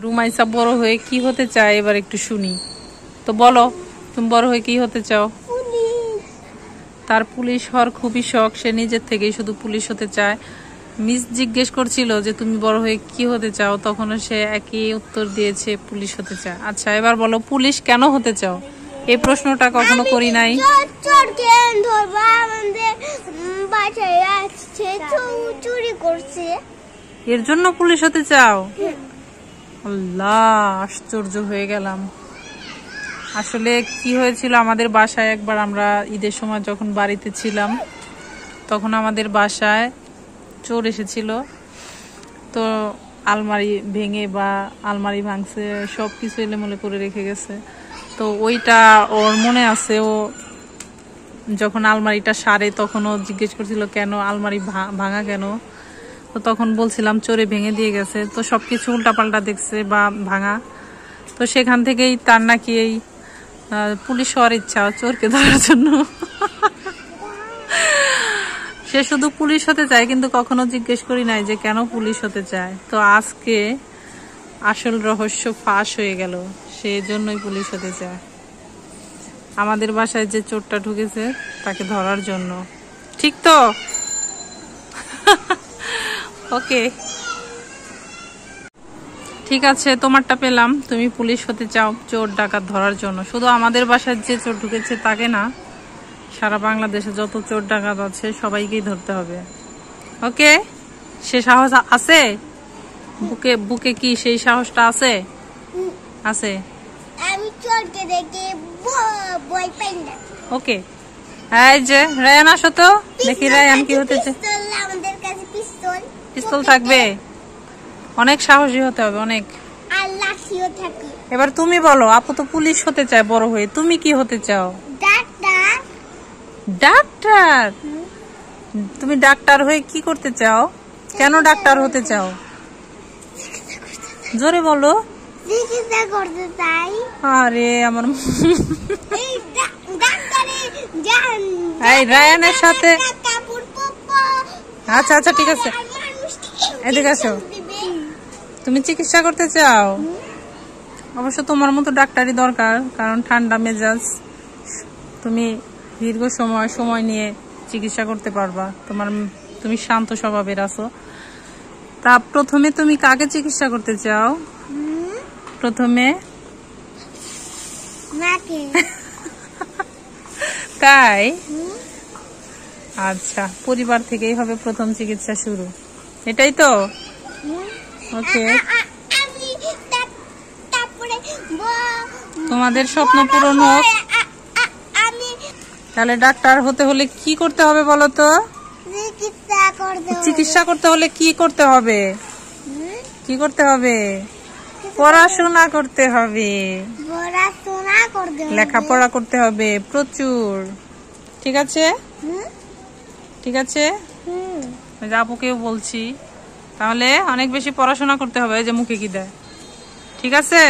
রুমাইসা বড় হয়ে কি হতে চায় এবার একটু শুনি তো। বলো, তুমি বড় হয়ে কি হতে চাও? তার পুলিশ হওয়ার খুবই শখ, সে নিজের থেকেই শুধু পুলিশ হতে চায়। মিস জিজ্ঞেস করছিল যে তুমি বড় হয়ে কি হতে চাও, তখন সে একই উত্তর দিয়েছে, পুলিশ হতে চায়। আচ্ছা, এবার বলো পুলিশ কেন হতে চাও? এই প্রশ্নটা কখনো করি নাই। এর জন্য পুলিশ হতে চাও? আল্লাহ, আশ্চর্য হয়ে গেলাম। আসলে কি হয়েছিল, আমাদের বাসায় একবার আমরা ঈদের সময় যখন বাড়িতে ছিলাম, তখন আমাদের বাসায় চোর এসেছিল। তো আলমারি ভেঙে বা আলমারি ভাঙছে, সব কিছু এলোমেলো করে রেখে গেছে। তো ওইটা ওর মনে আছে, ও যখন আলমারিটা সারে তখন ও জিজ্ঞেস করছিল কেন আলমারি ভাঙা কেন। তো তখন বলছিলাম চোরে ভেঙে দিয়ে গেছে। তো সবকিছু উল্টাপাল্টা দেখছে বা ভাঙা। তো সেখান থেকেই তার নাকি এই পুলিশ হওয়ার ইচ্ছা, চোরকে ধরার জন্য। সে শুধু পুলিশ হতে চায়, কিন্তু কখনো জিজ্ঞেস করি নাই যে কেন পুলিশ হতে চায়। তো আজকে আসল রহস্য ফাঁস হয়ে গেল, সেই জন্যই পুলিশ হতে চায়। আমাদের বাসায় যে চোরটা ঢুকেছে তাকে ধরার জন্য। ঠিক তো? ওকে, ঠিক আছে, তোমারটা পেলাম। তুমি পুলিশ হতে চাও চোর ডাকাত ধরার জন্য। শুধু আমাদের বাসায় যে চোর ঢুকেছে তাকে না, সারা বাংলাদেশে যত চোর ডাকাত আছে সবাইকেই ধরতে হবে। ওকে, সে সাহস আছে? বুকে বুকে কি সেই সাহসটা আছে? আছে। আমি চোরকে দেখে ভয় পাই না। ওকে, এই যে রায়ান, আসো তো দেখি রায়ান কি হতে চায়। আমাদের কাছে পিস্তল পিস্তল থাকবে? অনেক সাহসী হতে হবে, অনেক। আর লাঠিও থাকে। এবার তুমি বলো, আপু তো পুলিশ হতে চায় বড় হয়ে, তুমি কি হতে চাও? ডাক্তার। ডাক্তার? তুমি ডাক্তার হয়ে কি করতে চাও? কেন ডাক্তার হতে চাও? জোরে বলো। চিকিৎসা করতে চাই। আরে আমার এই ডাক্তারে জান এই রায়ানের সাথে। আচ্ছা আচ্ছা, ঠিক আছে, এদিকে আসো। তুমি চিকিৎসা করতে চাও? অবশ্য তোমার মতো ডাক্তারই দরকার, কারণ ঠান্ডা মেজাজ, তুমি দীর্ঘ সময় নিয়ে চিকিৎসা করতে পারবা। তুমি শান্ত স্বভাবের আছো। তা প্রথমে তুমি কাকে চিকিৎসা করতে চাও? প্রথমে মাকে। তাই? আচ্ছা, পরিবার থেকেই হবে প্রথম চিকিৎসা শুরু, এটাই তো? ওকে, তোমাদের স্বপ্ন পূরণ হোক। তাহলে ডাক্তার হতে হলে কি করতে হবে বলো তো? চিকিৎসা করতে হলে কি করতে হবে? কি করতে হবে? পড়াশোনা করতে হবে, লেখাপড়া করতে হবে প্রচুর। ঠিক আছে? ঠিক আছে, আপুকেও বলছি, তাহলে অনেক বেশি পড়াশোনা করতে হবে। যে মুখে কি দেয়, ঠিক আছে?